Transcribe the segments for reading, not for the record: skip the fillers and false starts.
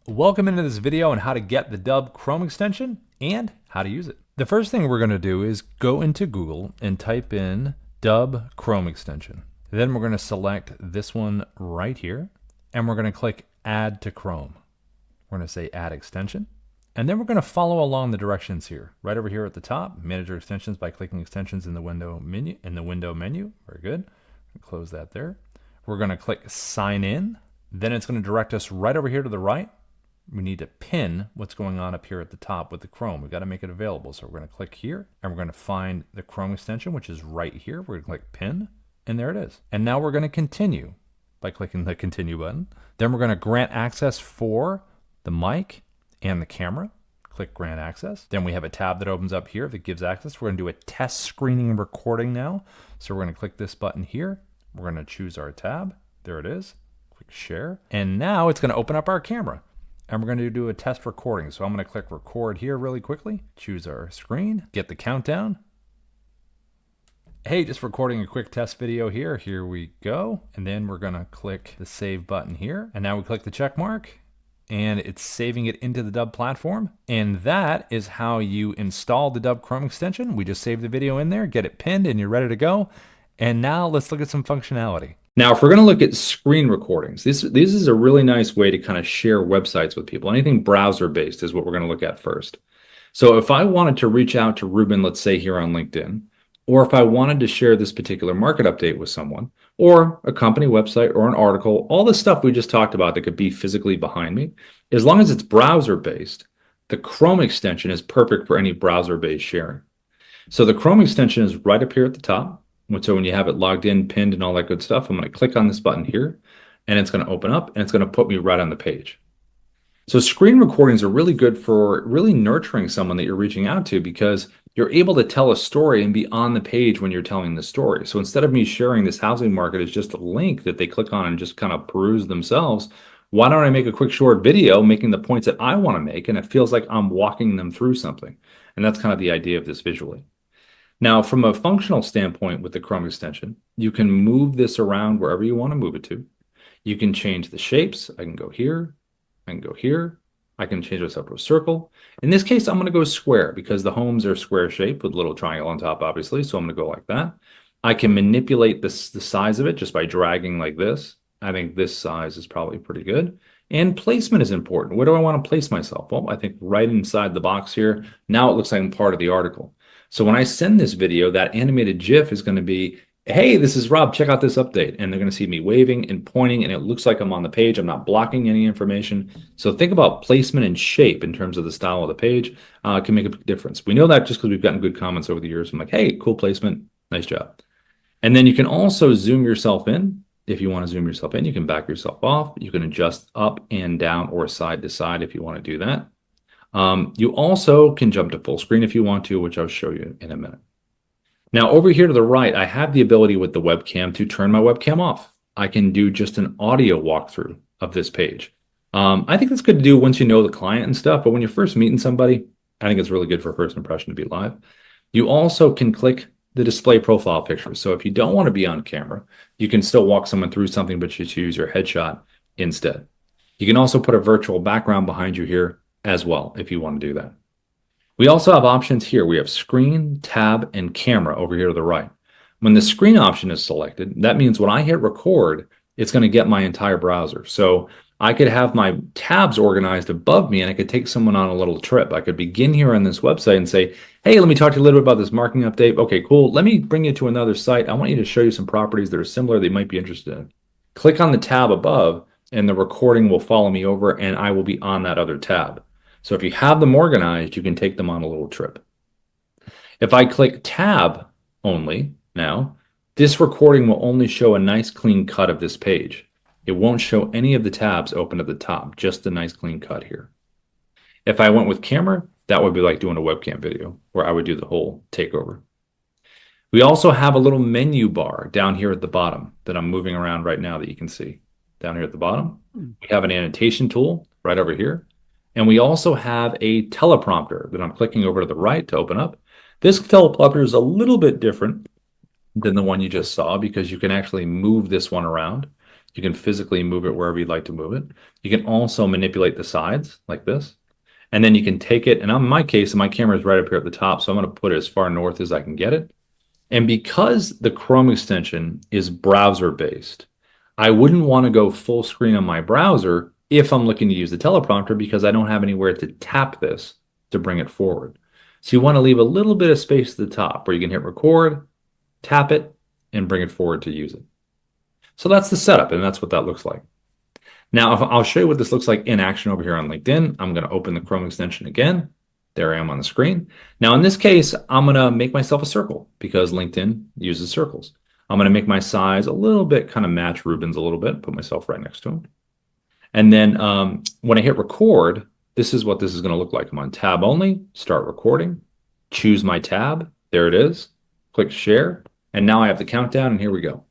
Welcome into this video on how to get the Dubb Chrome extension and how to use it. The first thing we're going to do is go into Google and type in Dubb Chrome extension. Then we're going to select this one right here and we're going to click Add to Chrome. We're going to say Add Extension. And then we're going to follow along the directions here. Right over here at the top, manage your extensions by clicking extensions in the window menu. Very good. Close that there. We're going to click Sign In. Then it's going to direct us right over here to the right. We need to pin what's going on up here at the top with the Chrome. We've got to make it available. So we're going to click here and we're going to find the Chrome extension, which is right here. We're going to click Pin, and there it is. And now we're going to continue by clicking the Continue button. Then we're going to grant access for the mic and the camera. Click Grant Access. Then we have a tab that opens up here that gives access. We're going to do a test screening recording now. So we're going to click this button here. We're going to choose our tab. There it is. Click Share. And now it's going to open up our camera. And we're going to do a test recording. So I'm going to click record here really quickly, choose our screen, get the countdown. Hey, just recording a quick test video here. Here we go. And then we're going to click the save button here. And now we click the check mark and it's saving it into the Dubb platform. And that is how you install the Dubb Chrome extension. We just saved the video in there, get it pinned, and you're ready to go. And now let's look at some functionality. Now, if we're going to look at screen recordings, this is a really nice way to kind of share websites with people. Anything browser-based is what we're going to look at first. So if I wanted to reach out to Ruben, let's say here on LinkedIn, or if I wanted to share this particular market update with someone, or a company website or an article, all the stuff we just talked about that could be physically behind me, as long as it's browser-based, the Chrome extension is perfect for any browser-based sharing. So the Chrome extension is right up here at the top. So when you have it logged in, pinned, and all that good stuff, I'm going to click on this button here, and it's going to open up, and it's going to put me right on the page. So screen recordings are really good for really nurturing someone that you're reaching out to, because you're able to tell a story and be on the page when you're telling the story. So instead of me sharing this housing market as just a link that they click on and just kind of peruse themselves, why don't I make a quick short video making the points that I want to make, and it feels like I'm walking them through something. And that's kind of the idea of this visually. Now, from a functional standpoint with the Chrome extension, you can move this around wherever you want to move it to. You can change the shapes. I can go here. I can go here. I can change this up to a circle. In this case, I'm going to go square because the homes are square shaped with a little triangle on top, obviously. So I'm going to go like that. I can manipulate the size of it just by dragging like this. I think this size is probably pretty good. And placement is important. Where do I want to place myself? Well, I think right inside the box here. Now it looks like I'm part of the article. So when I send this video, that animated GIF is going to be, hey, this is Rob, check out this update. And they're going to see me waving and pointing, and it looks like I'm on the page. I'm not blocking any information. So think about placement and shape in terms of the style of the page. It can make a big difference. We know that just because we've gotten good comments over the years. I'm like, hey, cool placement. Nice job. And then you can also zoom yourself in. If you want to zoom yourself in, you can back yourself off. You can adjust up and down or side to side if you want to do that. You also can jump to full screen if you want to, which I'll show you in a minute. Now, over here to the right, I have the ability with the webcam to turn my webcam off. I can do just an audio walkthrough of this page. I think that's good to do once you know the client and stuff, but when you're first meeting somebody, I think it's really good for first impression to be live. You also can click the display profile picture. So if you don't want to be on camera, you can still walk someone through something, but you choose your headshot instead. You can also put a virtual background behind you here as well, if you want to do that. We also have options here. We have screen, tab, and camera over here to the right. When the screen option is selected, that means when I hit record, it's going to get my entire browser. So I could have my tabs organized above me and I could take someone on a little trip. I could begin here on this website and say, hey, let me talk to you a little bit about this marketing update. Okay, cool. Let me bring you to another site. I want you to show you some properties that are similar that you might be interested in. Click on the tab above and the recording will follow me over and I will be on that other tab. So if you have them organized, you can take them on a little trip. If I click tab only now, this recording will only show a nice clean cut of this page. It won't show any of the tabs open at the top, just a nice clean cut here. If I went with camera, that would be like doing a webcam video where I would do the whole takeover. We also have a little menu bar down here at the bottom that I'm moving around right now that you can see. Down here at the bottom, we have an annotation tool right over here. And we also have a teleprompter that I'm clicking over to the right to open up. This teleprompter is a little bit different than the one you just saw because you can actually move this one around. You can physically move it wherever you'd like to move it. You can also manipulate the sides like this. And then you can take it, and in my case, my camera is right up here at the top, so I'm going to put it as far north as I can get it. And because the Chrome extension is browser based, I wouldn't want to go full screen on my browser if I'm looking to use the teleprompter because I don't have anywhere to tap this to bring it forward. So you want to leave a little bit of space at the top where you can hit record, tap it, and bring it forward to use it. So that's the setup, and that's what that looks like. Now, I'll show you what this looks like in action over here on LinkedIn. I'm going to open the Chrome extension again. There I am on the screen. Now, in this case, I'm going to make myself a circle because LinkedIn uses circles. I'm going to make my size a little bit, kind of match Ruben's a little bit, put myself right next to him. And then when I hit record, this is what this is going to look like. I'm on tab only, start recording, choose my tab. There it is. Click share. And now I have the countdown, and here we go.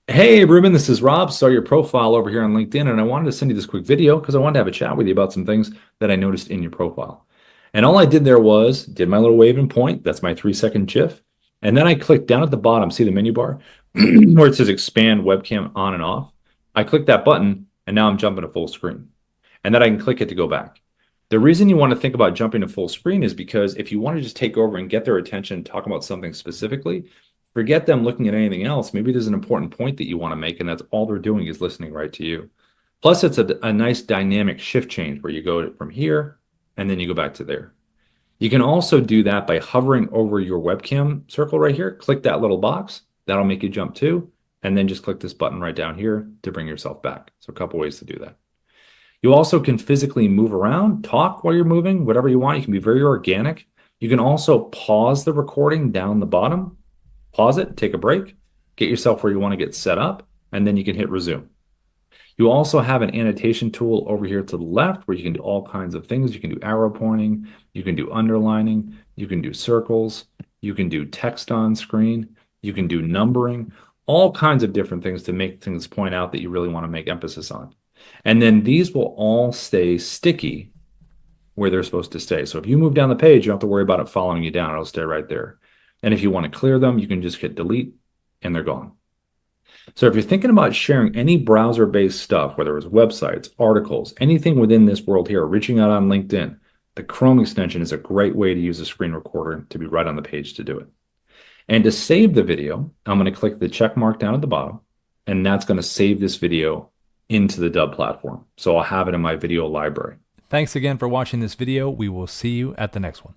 Hey, Ruben, this is Rob. Saw your profile over here on LinkedIn, and I wanted to send you this quick video because I wanted to have a chat with you about some things that I noticed in your profile. And all I did there was did my little wave and point. That's my 3-second GIF. And then I clicked down at the bottom, see the menu bar where it says expand webcam on and off. I clicked that button, and now I'm jumping to full screen. And then I can click it to go back. The reason you want to think about jumping to full screen is because if you want to just take over and get their attention, talk about something specifically, forget them looking at anything else. Maybe there's an important point that you want to make, and that's all they're doing is listening right to you. Plus, it's a nice dynamic shift change where you go from here and then you go back to there. You can also do that by hovering over your webcam circle right here. Click that little box. That'll make you jump too. And then just click this button right down here to bring yourself back. So a couple ways to do that. You also can physically move around, talk while you're moving, whatever you want. You can be very organic. You can also pause the recording down the bottom. Pause it, take a break, get yourself where you want to get set up, and then you can hit resume. You also have an annotation tool over here to the left where you can do all kinds of things. You can do arrow pointing, you can do underlining, you can do circles, you can do text on screen, you can do numbering, all kinds of different things to make things point out that you really want to make emphasis on. And then these will all stay sticky where they're supposed to stay. So if you move down the page, you don't have to worry about it following you down. It'll stay right there. And if you want to clear them, you can just hit delete and they're gone. So if you're thinking about sharing any browser-based stuff, whether it's websites, articles, anything within this world here, reaching out on LinkedIn, the Chrome extension is a great way to use a screen recorder to be right on the page to do it. And to save the video, I'm going to click the check mark down at the bottom, and that's going to save this video into the Dubb platform. So I'll have it in my video library. Thanks again for watching this video. We will see you at the next one.